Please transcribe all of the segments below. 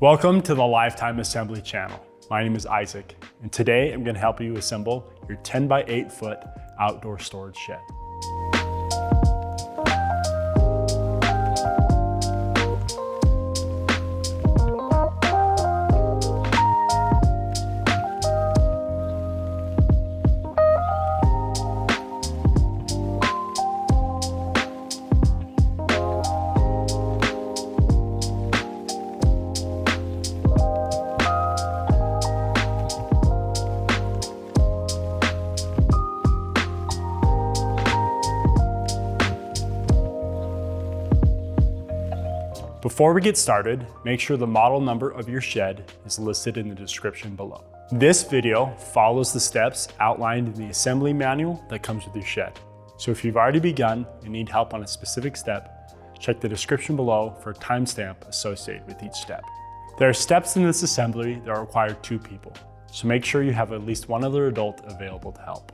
Welcome to the Lifetime Assembly channel. My name is Isaac, and today I'm going to help you assemble your 10 by 8 foot outdoor storage shed. Before we get started, make sure the model number of your shed is listed in the description below. This video follows the steps outlined in the assembly manual that comes with your shed. So if you've already begun and need help on a specific step, check the description below for a timestamp associated with each step. There are steps in this assembly that require 2 people, so make sure you have at least one other adult available to help.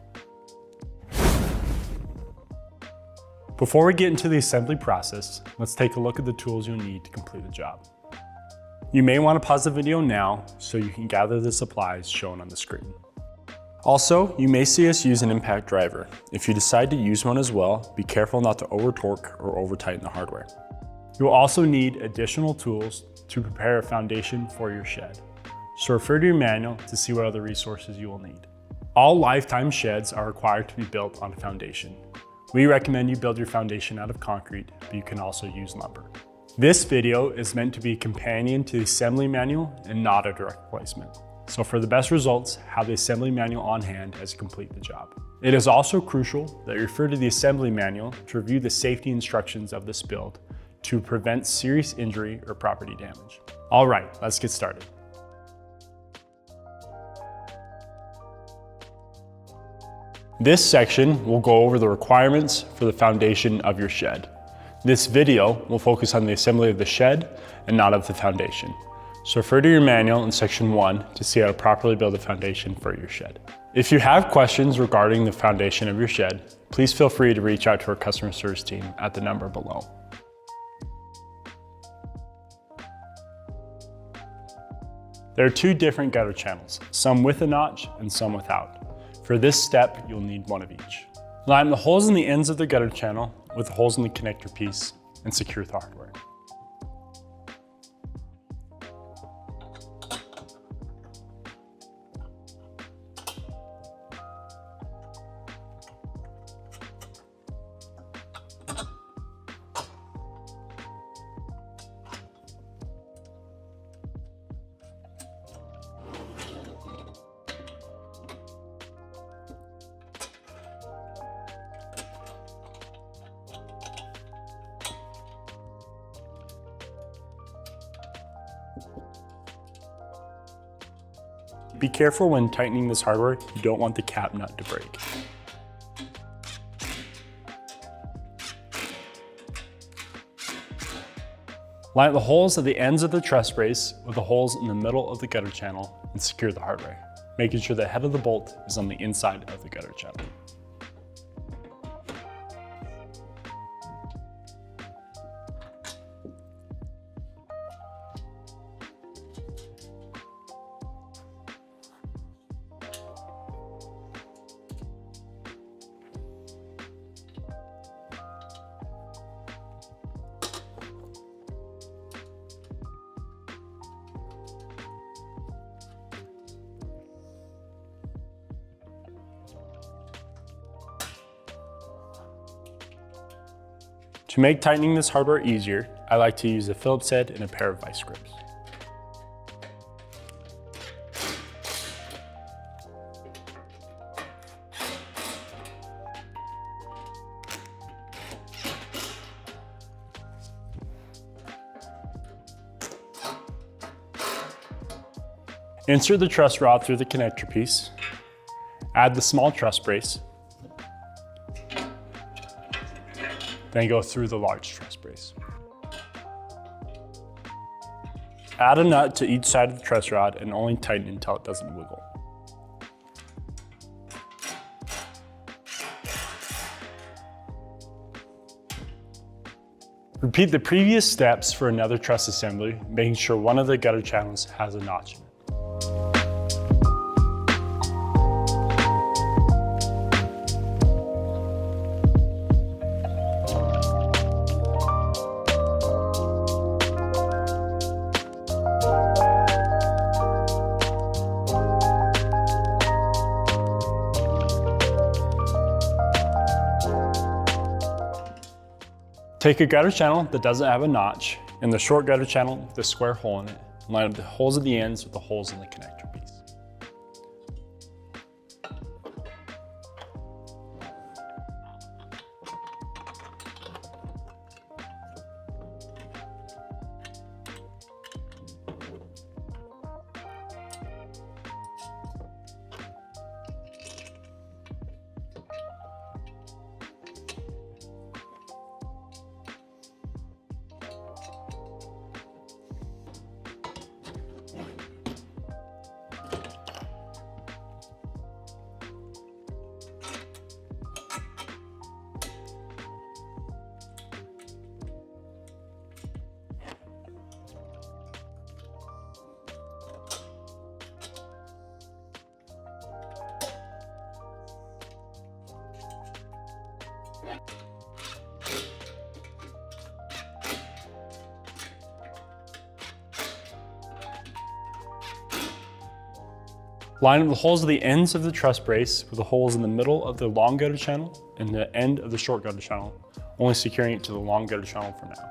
Before we get into the assembly process, let's take a look at the tools you'll need to complete the job. You may want to pause the video now so you can gather the supplies shown on the screen. Also, you may see us use an impact driver. If you decide to use one as well, be careful not to over torque or over tighten the hardware. You'll also need additional tools to prepare a foundation for your shed. So refer to your manual to see what other resources you will need. All Lifetime sheds are required to be built on a foundation. We recommend you build your foundation out of concrete, but you can also use lumber. This video is meant to be a companion to the assembly manual and not a direct replacement. So for the best results, have the assembly manual on hand as you complete the job. It is also crucial that you refer to the assembly manual to review the safety instructions of this build to prevent serious injury or property damage. All right, let's get started. This section will go over the requirements for the foundation of your shed. This video will focus on the assembly of the shed and not of the foundation. So refer to your manual in section 1 to see how to properly build a foundation for your shed. If you have questions regarding the foundation of your shed, please feel free to reach out to our customer service team at the number below. There are 2 different gutter channels, some with a notch and some without. For this step, you'll need one of each. Line the holes in the ends of the gutter channel with the holes in the connector piece and secure the hardware. Be careful when tightening this hardware, you don't want the cap nut to break. Line the holes at the ends of the truss brace with the holes in the middle of the gutter channel and secure the hardware, making sure the head of the bolt is on the inside of the gutter channel. To make tightening this hardware easier, I like to use a Phillips head and a pair of vice grips. Insert the truss rod through the connector piece, add the small truss brace, then go through the large truss brace. Add a nut to each side of the truss rod and only tighten until it doesn't wiggle. Repeat the previous steps for another truss assembly, making sure one of the gutter channels has a notch in it. Take a gutter channel that doesn't have a notch, and the short gutter channel with a square hole in it, and line up the holes at the ends with the holes in the connector piece. Line up the holes at the ends of the truss brace with the holes in the middle of the long gutter channel and the end of the short gutter channel, only securing it to the long gutter channel for now.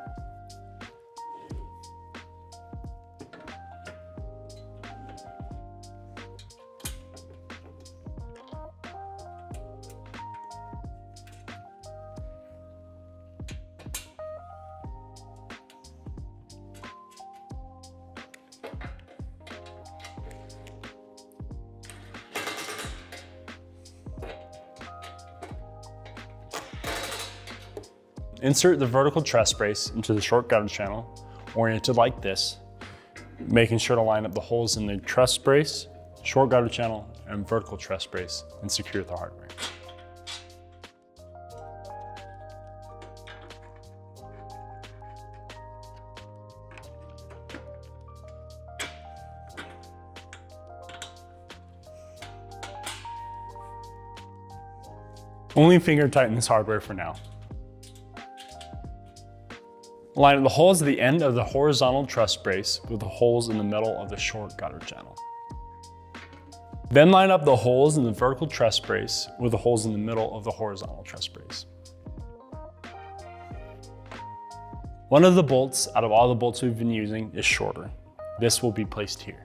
Insert the vertical truss brace into the short gutter channel, oriented like this, making sure to line up the holes in the truss brace, short gutter channel, and vertical truss brace, and secure the hardware. Only finger tighten this hardware for now. Line up the holes at the end of the horizontal truss brace with the holes in the middle of the short gutter channel. Then line up the holes in the vertical truss brace with the holes in the middle of the horizontal truss brace. One of the bolts out of all the bolts we've been using is shorter. This will be placed here.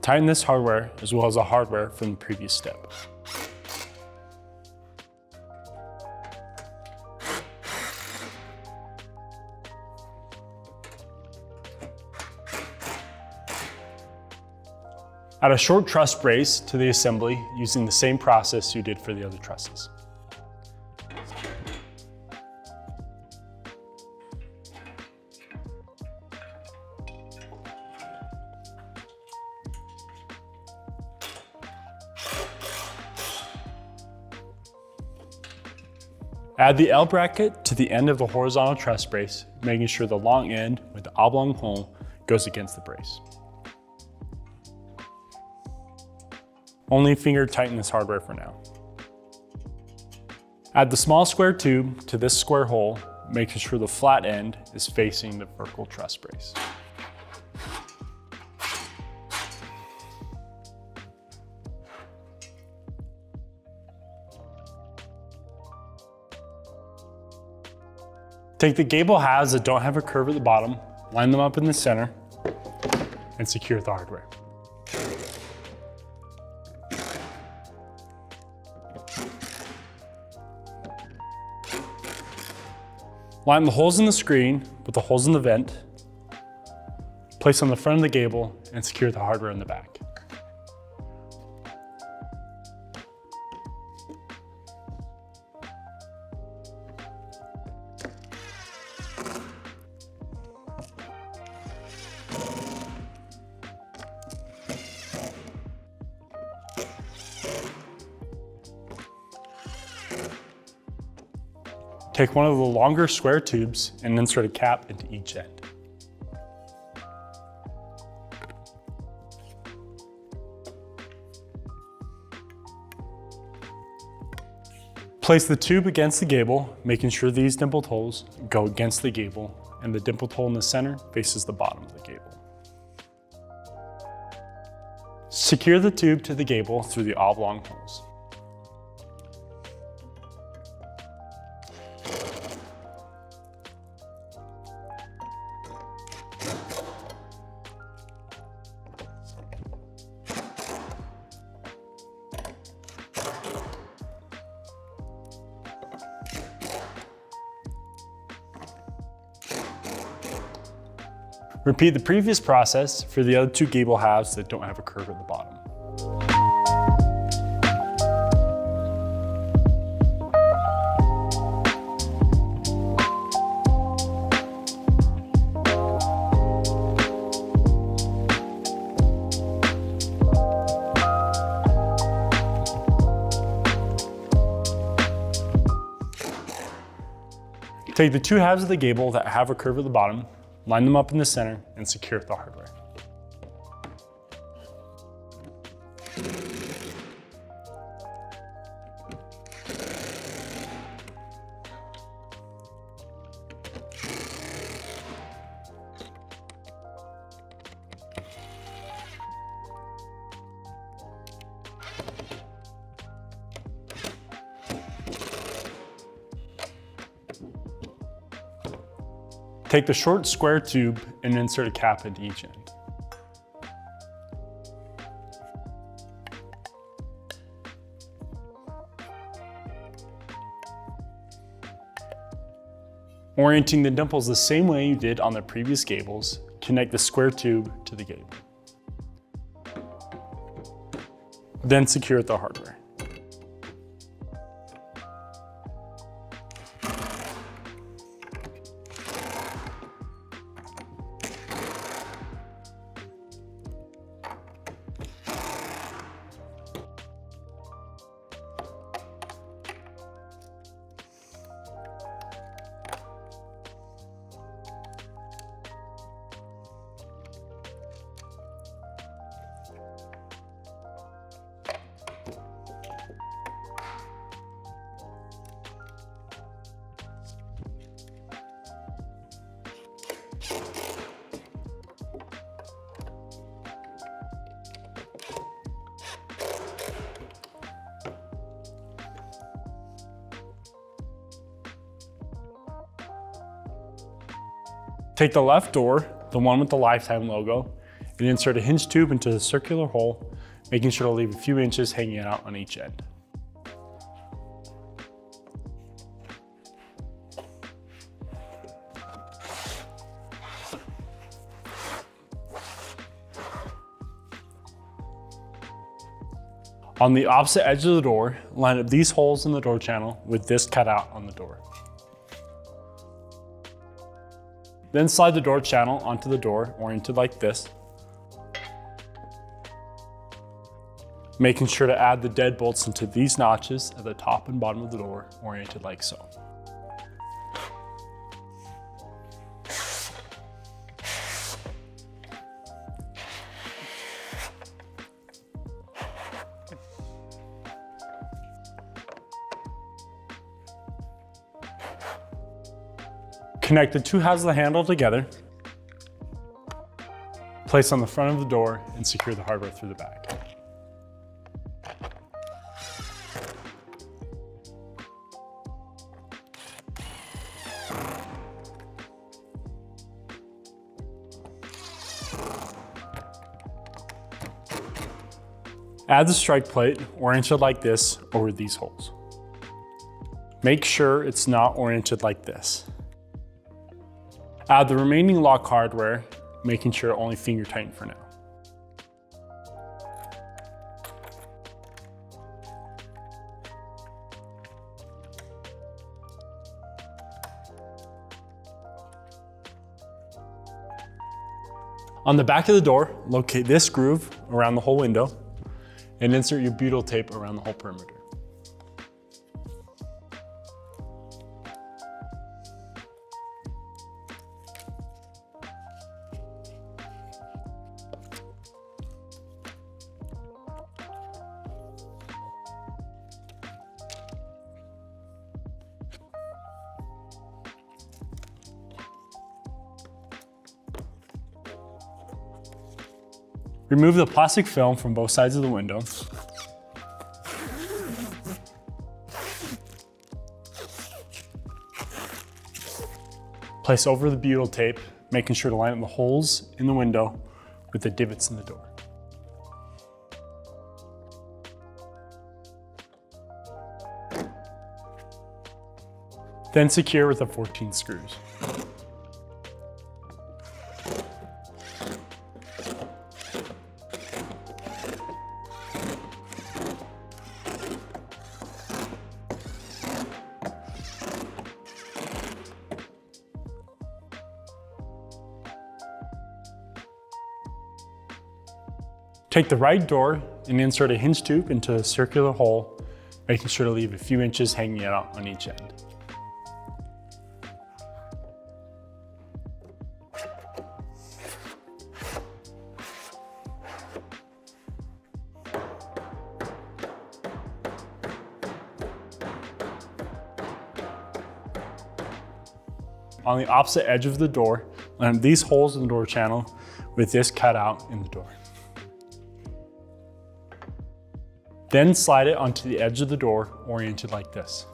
Tighten this hardware as well as the hardware from the previous step. Add a short truss brace to the assembly using the same process you did for the other trusses. Add the L bracket to the end of the horizontal truss brace, making sure the long end with the oblong hole goes against the brace. Only finger tighten this hardware for now. Add the small square tube to this square hole, making sure the flat end is facing the vertical truss brace. Take the gable halves that don't have a curve at the bottom, line them up in the center, and secure the hardware. Line the holes in the screen with the holes in the vent, place on the front of the gable, and secure the hardware in the back. Take one of the longer square tubes and insert a cap into each end. Place the tube against the gable, making sure these dimpled holes go against the gable and the dimpled hole in the center faces the bottom of the gable. Secure the tube to the gable through the oblong holes. Repeat the previous process for the other two gable halves that don't have a curve at the bottom. Take the two halves of the gable that have a curve at the bottom, line them up in the center, and secure with the hardware. Take the short square tube and insert a cap into each end. Orienting the dimples the same way you did on the previous gables, connect the square tube to the gable. Then secure with the hardware. Take the left door, the one with the Lifetime logo, and insert a hinge tube into the circular hole, making sure to leave a few inches hanging out on each end. On the opposite edge of the door, line up these holes in the door channel with this cutout on the door. Then slide the door channel onto the door, oriented like this, making sure to add the deadbolts into these notches at the top and bottom of the door, oriented like so. Connect the two halves of the handle together, place on the front of the door, and secure the hardware through the back. Add the strike plate, oriented like this, over these holes. Make sure it's not oriented like this. Add the remaining lock hardware, making sure only finger tighten for now. On the back of the door, locate this groove around the whole window and insert your butyl tape around the whole perimeter. Remove the plastic film from both sides of the window. Place over the butyl tape, making sure to line up the holes in the window with the divots in the door. Then secure with the 14 screws. Take the right door and insert a hinge tube into a circular hole, making sure to leave a few inches hanging out on each end. On the opposite edge of the door, line up these holes in the door channel with this cut out in the door. Then slide it onto the edge of the door, oriented like this.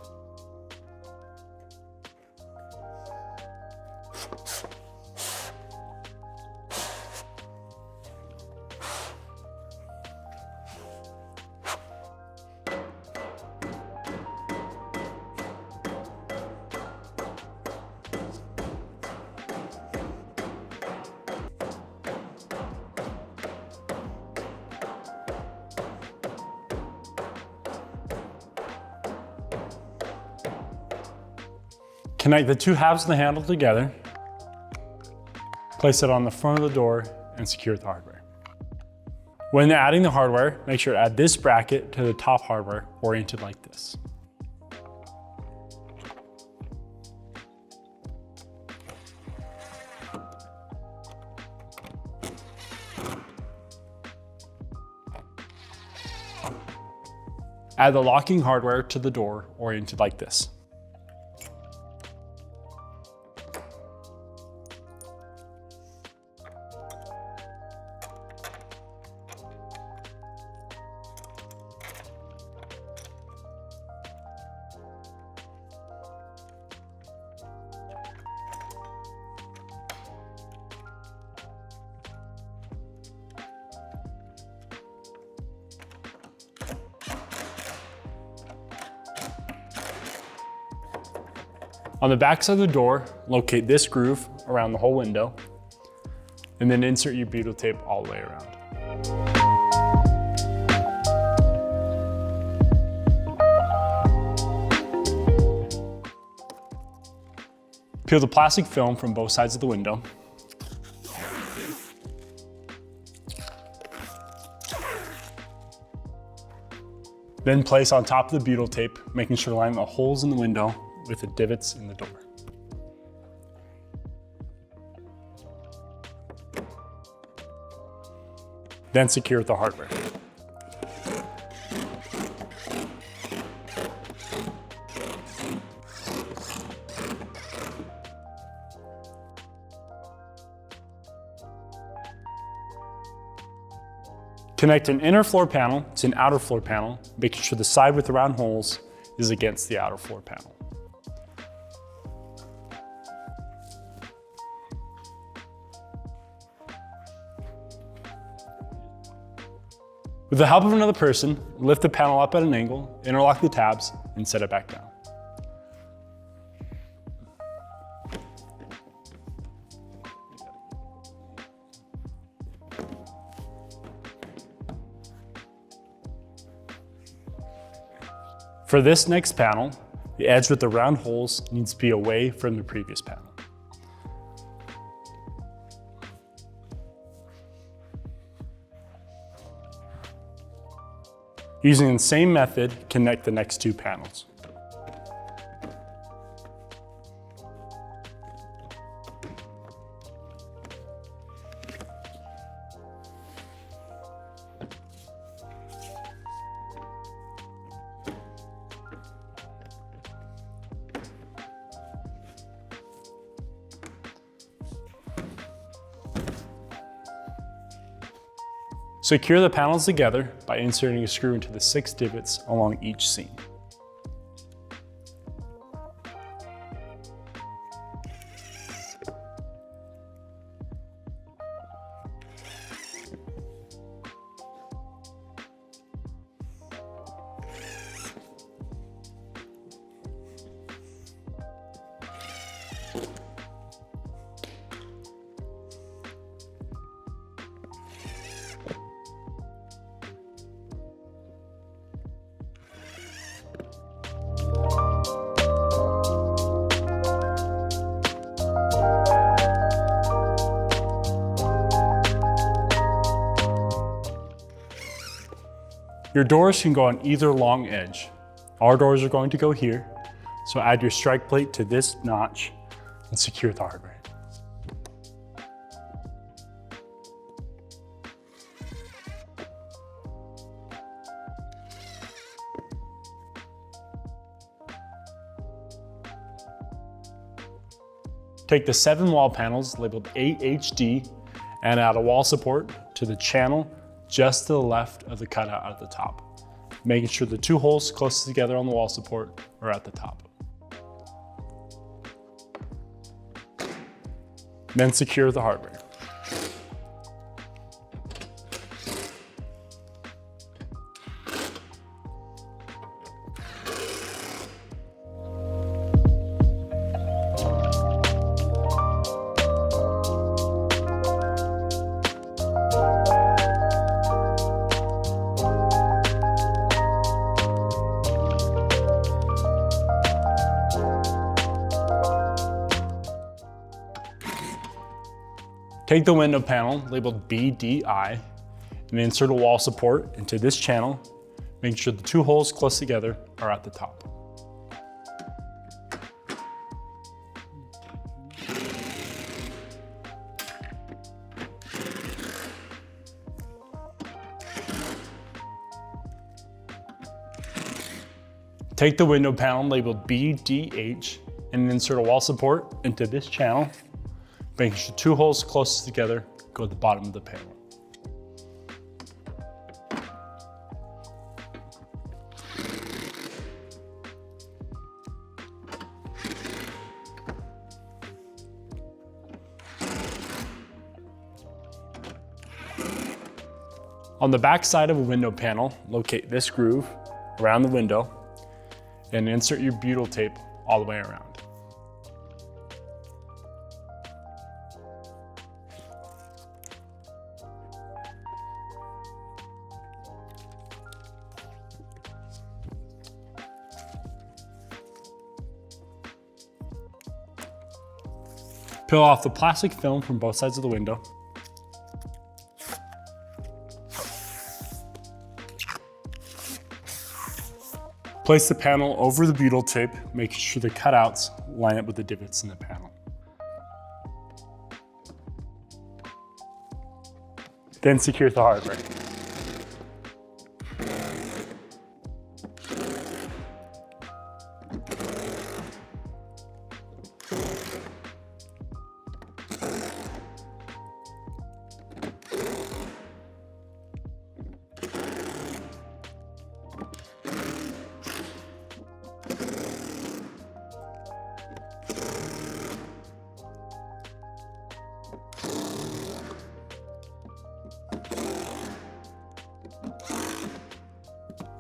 Connect the two halves of the handle together, place it on the front of the door, and secure with the hardware. When adding the hardware, make sure to add this bracket to the top hardware, oriented like this. Add the locking hardware to the door, oriented like this. On the back side of the door, locate this groove around the whole window, and then insert your butyl tape all the way around. Peel the plastic film from both sides of the window. Then place on top of the butyl tape, making sure to line the holes in the window with the divots in the door. Then secure with the hardware. Connect an inner floor panel to an outer floor panel, making sure the side with the round holes is against the outer floor panel. With the help of another person, lift the panel up at an angle, interlock the tabs, and set it back down. For this next panel, the edge with the round holes needs to be away from the previous panel. Using the same method, connect the next two panels. Secure the panels together by inserting a screw into the 6 divots along each seam. Your doors can go on either long edge. Our doors are going to go here, so add your strike plate to this notch and secure the hardware. Take the 7 wall panels labeled AHD and add a wall support to the channel just to the left of the cutout at the top, making sure the 2 holes closest together on the wall support are at the top. Then secure the hardware. Take the window panel labeled BDI and insert a wall support into this channel, making sure the 2 holes close together are at the top. Take the window panel labeled BDH and insert a wall support into this channel, making sure 2 holes closest together go at the bottom of the panel. On the back side of a window panel, locate this groove around the window and insert your butyl tape all the way around. Peel off the plastic film from both sides of the window. Place the panel over the butyl tape, making sure the cutouts line up with the divots in the panel. Then secure the hardware.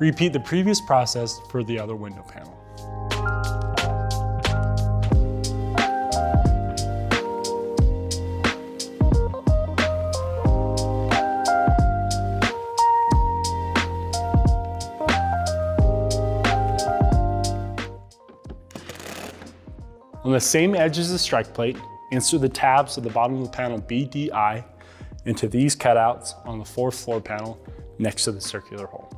Repeat the previous process for the other window panel. On the same edge as the strike plate, insert the tabs at the bottom of the panel BDI into these cutouts on the 4th floor panel next to the circular hole.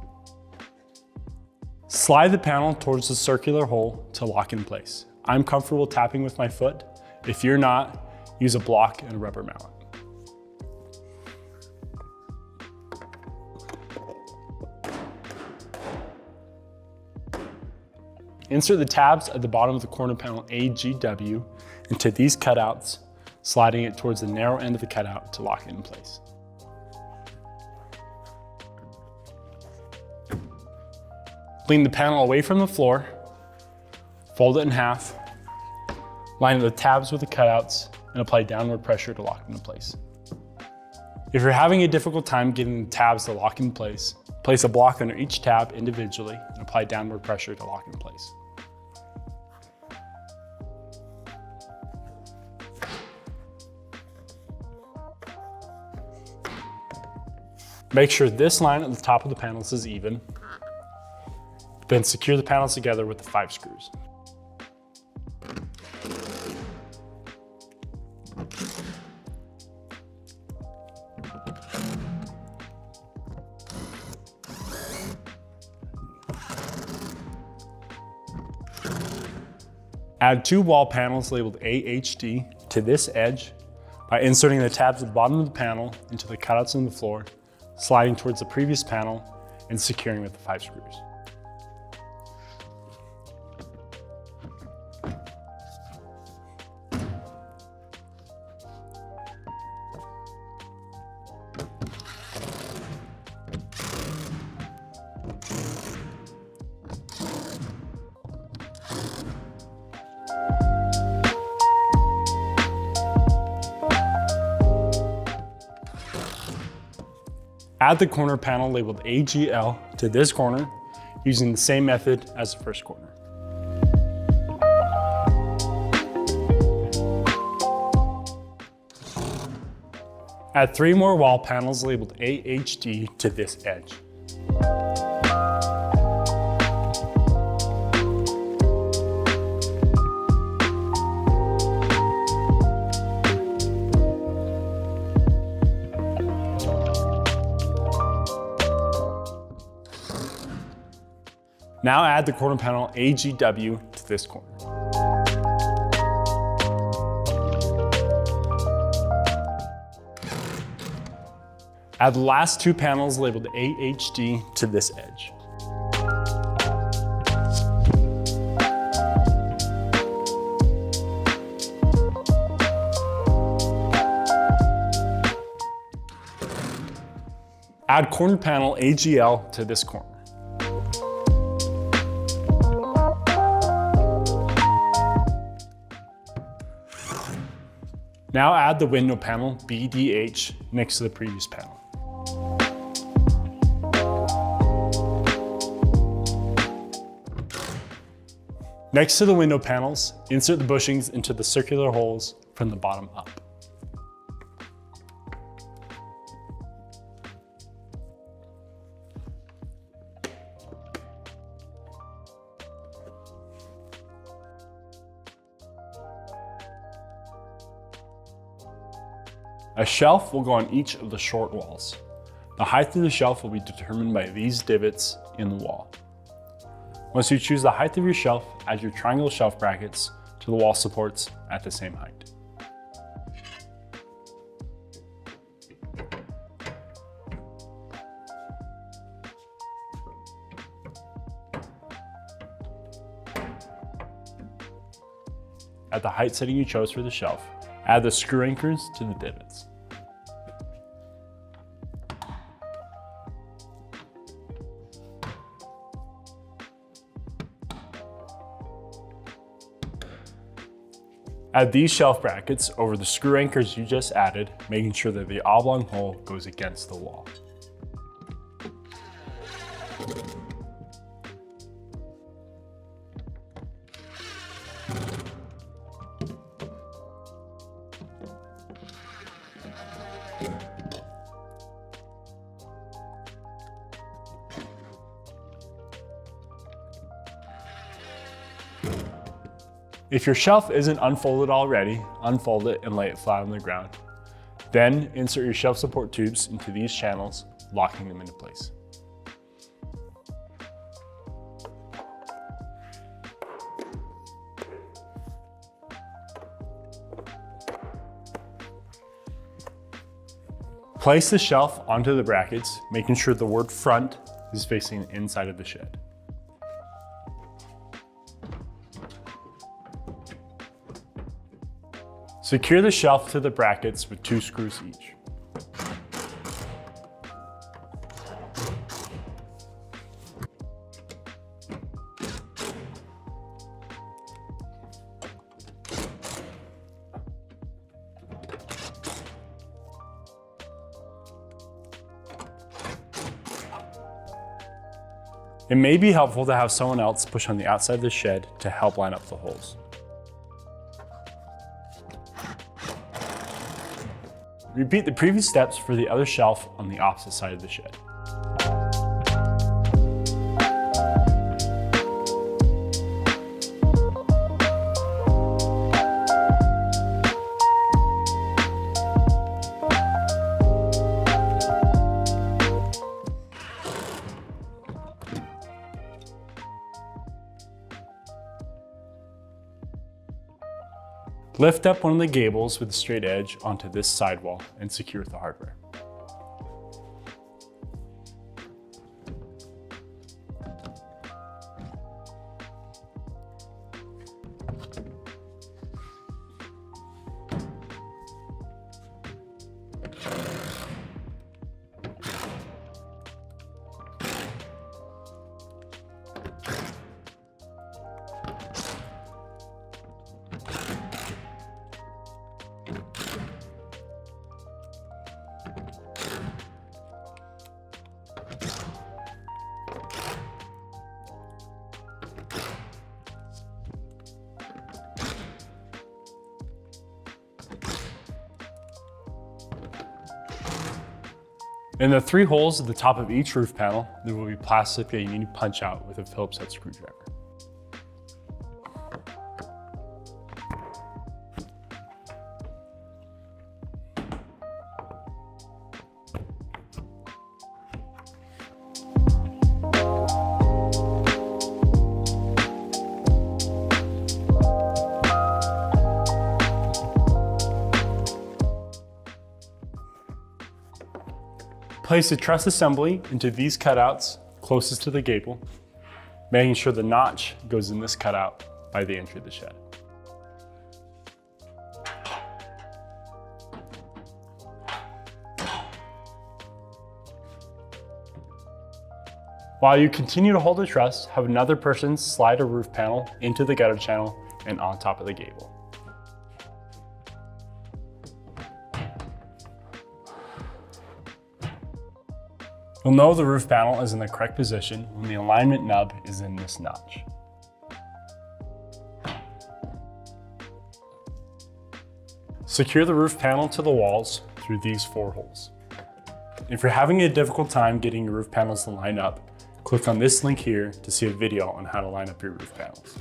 Slide the panel towards the circular hole to lock in place. I'm comfortable tapping with my foot. If you're not, use a block and a rubber mallet. Insert the tabs at the bottom of the corner panel AGW into these cutouts, sliding it towards the narrow end of the cutout to lock it in place. Lean the panel away from the floor, fold it in half, line the tabs with the cutouts, and apply downward pressure to lock into place. If you're having a difficult time getting the tabs to lock in place, place a block under each tab individually and apply downward pressure to lock in place. Make sure this line at the top of the panels is even. Then secure the panels together with the 5 screws. Add 2 wall panels labeled AHD to this edge by inserting the tabs at the bottom of the panel into the cutouts in the floor, sliding towards the previous panel, and securing with the 5 screws. Add the corner panel labeled AGL to this corner using the same method as the first corner. Add 3 more wall panels labeled AHD to this edge. Now add the corner panel AGW to this corner. Add the last 2 panels labeled AHD to this edge. Add corner panel AGL to this corner. Now add the window panel BDH next to the previous panel. Next to the window panels, insert the bushings into the circular holes from the bottom up. A shelf will go on each of the short walls. The height of the shelf will be determined by these divots in the wall. Once you choose the height of your shelf, add your triangle shelf brackets to the wall supports at the same height. At the height setting you chose for the shelf, add the screw anchors to the divots. Add these shelf brackets over the screw anchors you just added, making sure that the oblong hole goes against the wall. If your shelf isn't unfolded already, unfold it and lay it flat on the ground. Then insert your shelf support tubes into these channels, locking them into place. Place the shelf onto the brackets, making sure the word front is facing the inside of the shed. Secure the shelf to the brackets with 2 screws each. It may be helpful to have someone else push on the outside of the shed to help line up the holes. Repeat the previous steps for the other shelf on the opposite side of the shed. Lift up one of the gables with a straight edge onto this sidewall and secure with the hardware. In the 3 holes at the top of each roof panel, there will be plastic that you need to punch out with a Phillips head screwdriver. Place the truss assembly into these cutouts closest to the gable, making sure the notch goes in this cutout by the entry of the shed. While you continue to hold the truss, have another person slide a roof panel into the gutter channel and on top of the gable. You'll know the roof panel is in the correct position when the alignment nub is in this notch. Secure the roof panel to the walls through these 4 holes. If you're having a difficult time getting your roof panels to line up, click on this link here to see a video on how to line up your roof panels.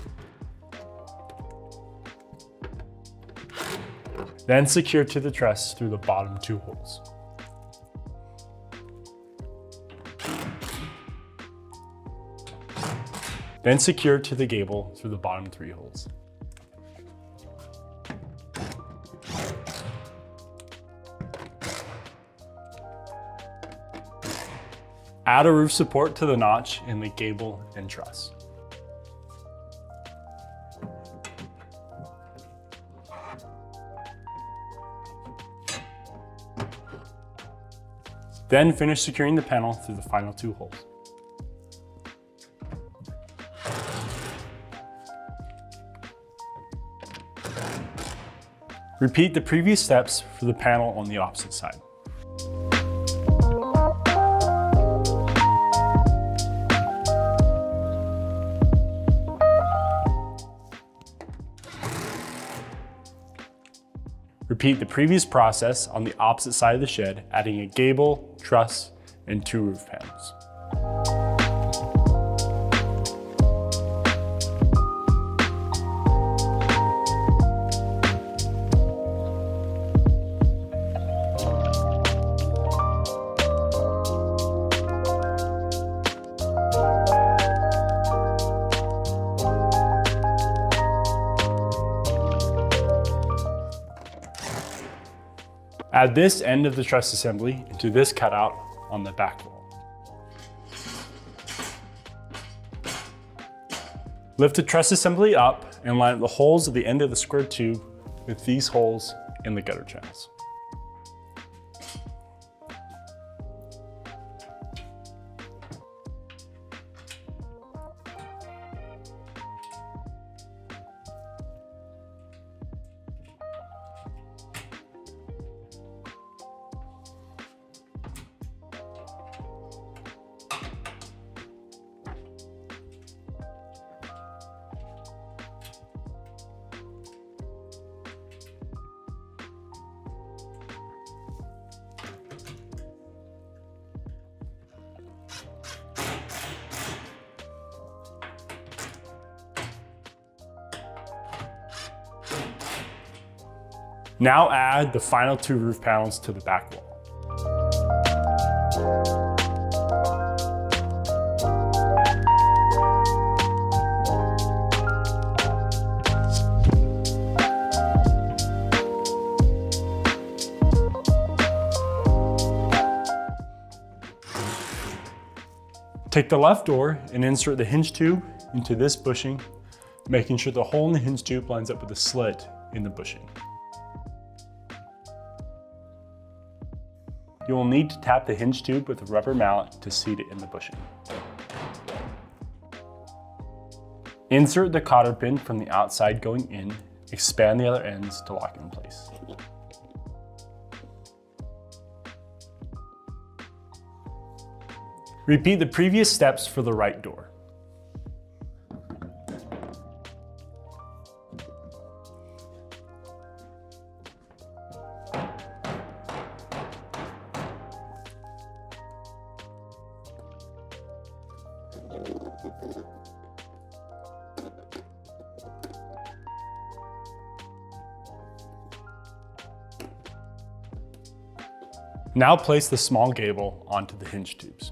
Then secure to the truss through the bottom 2 holes. Then secure to the gable through the bottom 3 holes. Add a roof support to the notch in the gable and truss. Then finish securing the panel through the final 2 holes. Repeat the previous steps for the panel on the opposite side. Repeat the previous process on the opposite side of the shed, adding a gable, truss, and 2 roof panels. Add this end of the truss assembly into this cutout on the back wall. Lift the truss assembly up and line up the holes at the end of the square tube with these holes in the gutter channels. Now add the final 2 roof panels to the back wall. Take the left door and insert the hinge tube into this bushing, making sure the hole in the hinge tube lines up with the slit in the bushing. You will need to tap the hinge tube with a rubber mallet to seat it in the bushing. Insert the cotter pin from the outside going in, expand the other ends to lock it in place. Repeat the previous steps for the right door. Now place the small gable onto the hinge tubes.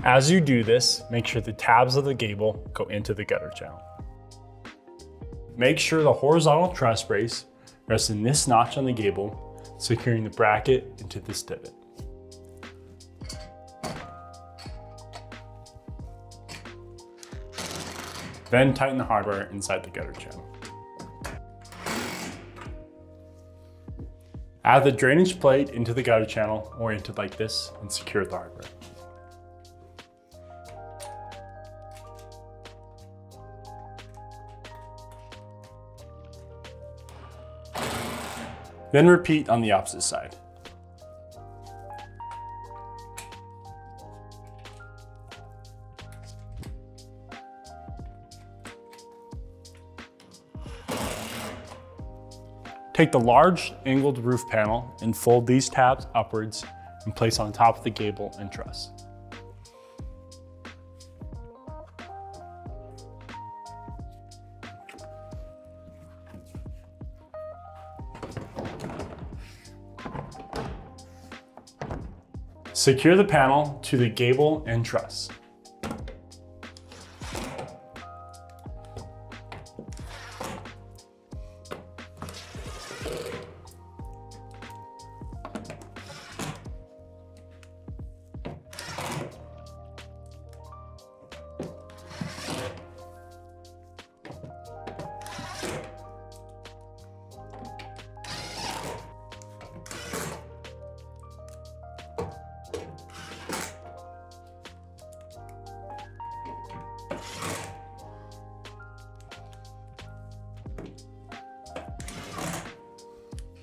As you do this, make sure the tabs of the gable go into the gutter channel. Make sure the horizontal truss brace rests in this notch on the gable, securing the bracket into this divot. Then tighten the hardware inside the gutter channel. Add the drainage plate into the gutter channel, oriented like this, and secure the hardware. Then repeat on the opposite side. Take the large angled roof panel and fold these tabs upwards and place on top of the gable and truss. Secure the panel to the gable and truss.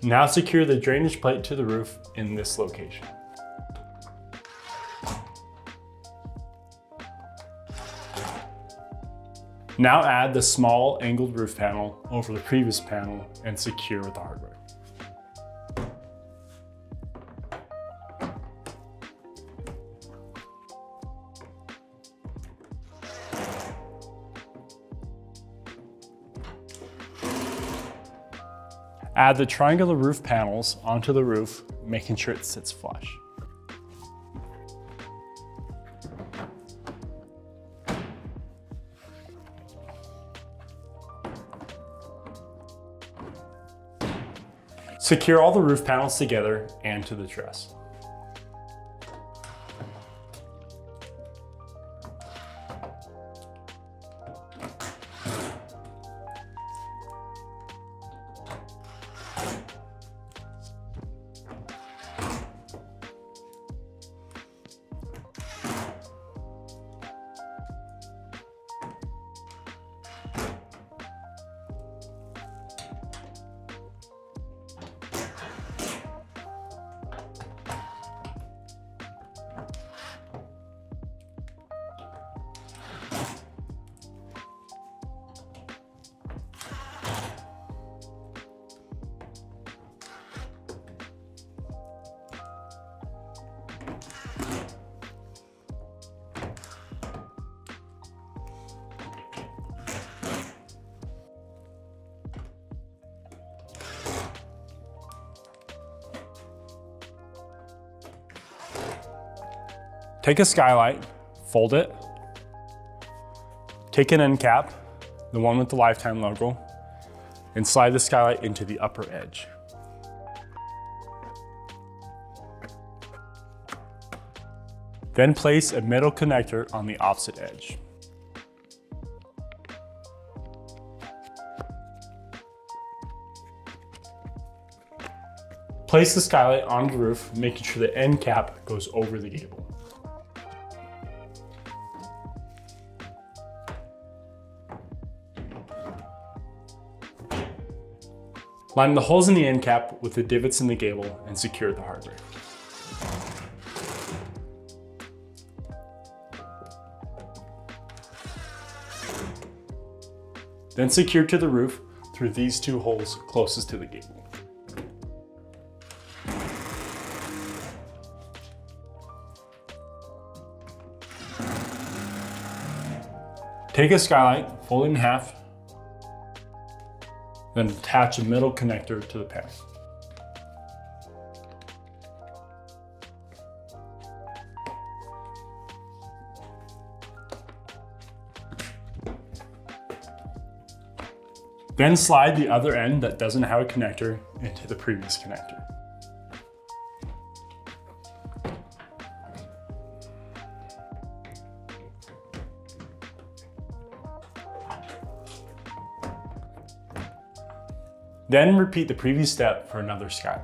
Now secure the drainage plate to the roof in this location. Now add the small angled roof panel over the previous panel and secure with the hardware. Add the triangular roof panels onto the roof, making sure it sits flush. Secure all the roof panels together and to the truss. Take a skylight, fold it, take an end cap, the one with the Lifetime logo, and slide the skylight into the upper edge. Then place a middle connector on the opposite edge. Place the skylight on the roof, making sure the end cap goes over the gable. Line the holes in the end cap with the divots in the gable and secure the hardware. Then secure to the roof through these two holes closest to the gable. Take a skylight, fold it in half, then attach a middle connector to the panel. Then slide the other end that doesn't have a connector into the previous connector. Then repeat the previous step for another skylight.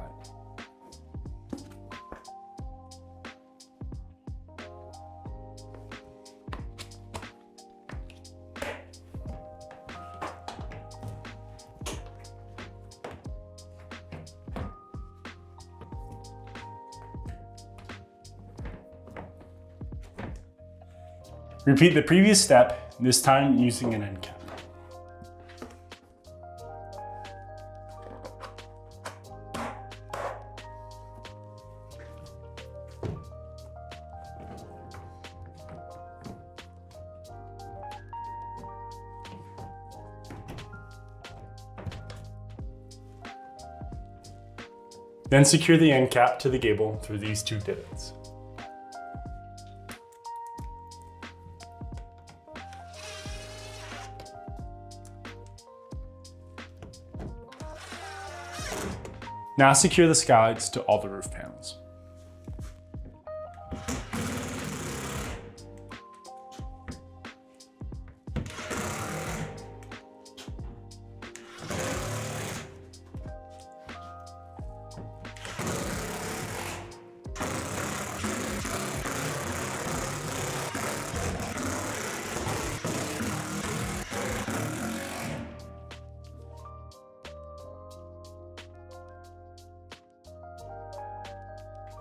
Repeat the previous step, this time using an end cap. Then secure the end cap to the gable through these two divots. Now secure the skylights to all the roof panels.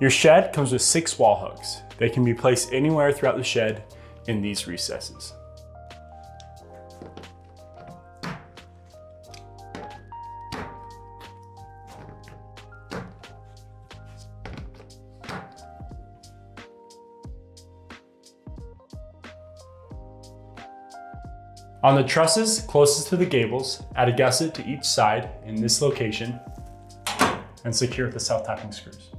Your shed comes with 6 wall hooks. They can be placed anywhere throughout the shed in these recesses. On the trusses closest to the gables, add a gusset to each side in this location and secure with the self-tapping screws.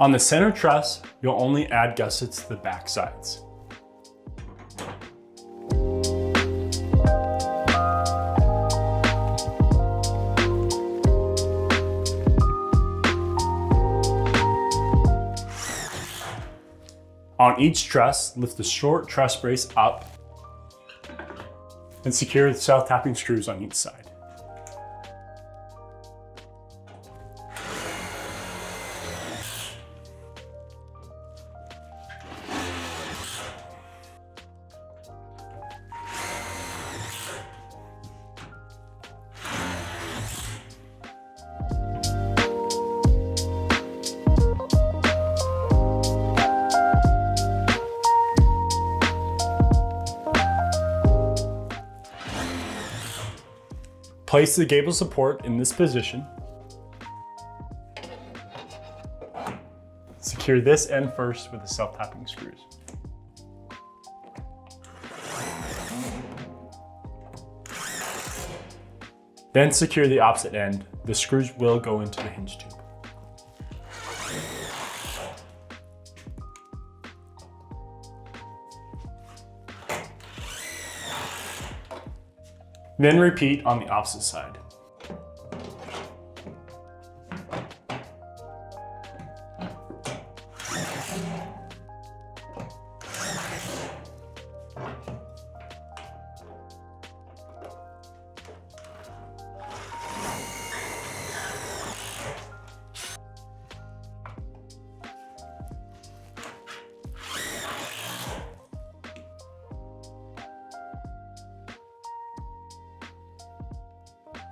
On the center truss, you'll only add gussets to the back sides. On each truss, lift the short truss brace up and secure the self-tapping screws on each side. Place the gable support in this position. Secure this end first with the self-tapping screws. Then secure the opposite end. The screws will go into the hinge tube. Then repeat on the opposite side.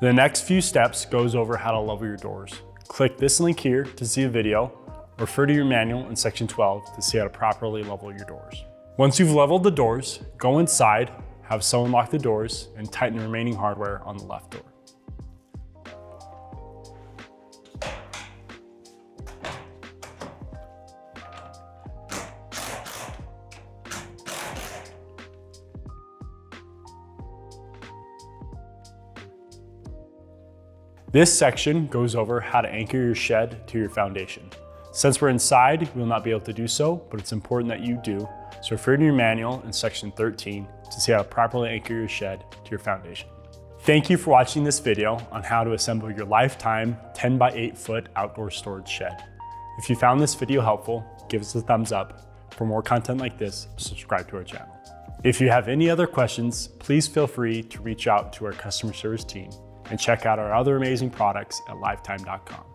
The next few steps goes over how to level your doors. Click this link here to see a video, or refer to your manual in section 12 to see how to properly level your doors. Once you've leveled the doors, go inside, have someone lock the doors, and tighten the remaining hardware on the left door. This section goes over how to anchor your shed to your foundation. Since we're inside, we will not be able to do so, but it's important that you do. So refer to your manual in section 13 to see how to properly anchor your shed to your foundation. Thank you for watching this video on how to assemble your lifetime 10 by 8 foot outdoor storage shed. If you found this video helpful, give us a thumbs up. For more content like this, subscribe to our channel. If you have any other questions, please feel free to reach out to our customer service team and check out our other amazing products at lifetime.com.